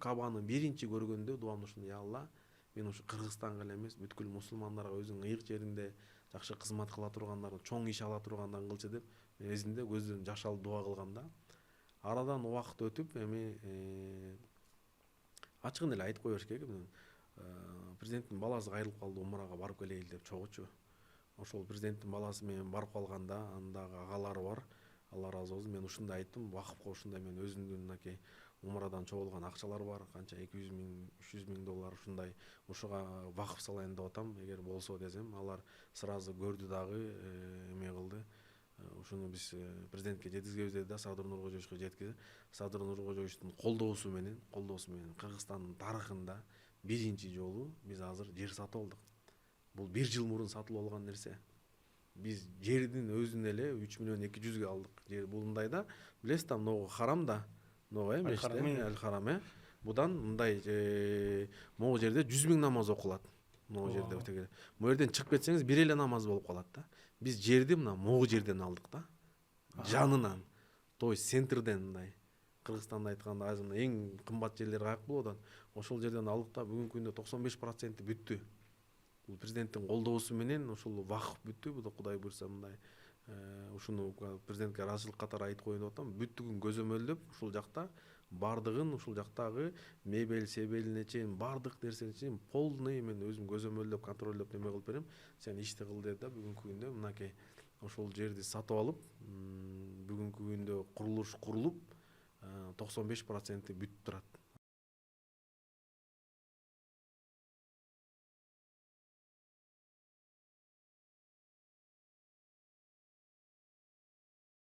Кабаны биринчи көргөндө дубам ушуну я Алла, мен ушу Кыргызстанга эле эмес, бүткүл мусулмандарга өзүң ыйык жеринде жакшы кызмат кыла тургандар, чоң иш ала тургандан кылчы деп эзимде көздөн жаш алып дуа кылгам да. Арадан убакыт өтүп эми ачыгын эле айтып кое бериш керек. Президенттин баласы кайрылып калды, умрага барып келейин деп чогучу. Ошол президенттин баласы менен барып калганда андагы агалары бар. Алла разы болсун. Мен ушундай айттым, вакыфка ушундай мен өзүмдүн мынакей умрадан чогулган акчалар бар, канча 200 миң, 300 миң доллар ушундай, ушуга вакыф салайын деп атам. Эгер болсо десем, алар сразу көрдү дагы, эме кылды. Ушуну биз президентке жеткизебиз деди да, Садыр Нуркожоевичке жеткизди. Садыр Нуркожоевичтин колдоосу менен Кыргызстандын тарыхында биринчи жолу биз азыр жер сатып алдык. Бул 1 жыл мурун сатылып алган нерсе. Биз жердин өзүн эле 3 миллион 200ге алдык. Жер булундайда, билесиз да, могу харамда, могу мешітте, Аль-Харам, будан мындай могу жерде 100 миң намаз окулат. Могу жерде өтө керек. Могу жерден чыгып кетсеңиз бир эле намаз болуп калат да. Биз жерди мына могу жерден алдык да. Жанынан. То есть центрден мындай. Кыргызстанда айтканда азыр эң кымбат жерлер каяк болот анан. Ошол жерден алдык да, бүгүнкү күндө 95% бүттү. Бул президенттин колдоосу менен ушул вакыф бүттү. Бул Кудай буйрса мындай ушуну президентке ыраазычылык катары айтып коеюн деп атам. Бүттүгүн көзөмөлдөп, ушул жакта бардыгын, ушул жактагы мебель, себелине чейин бардык нерсени чейин полный мен өзүм көзөмөлдөп, контролдоп неме кылып берем. Сен ишти кыл деди да, бүгүнкү күндө мынакей ошол жерди сатып алып, бүгүнкү күндө курулуш курулуп, 95% бүтүп турат.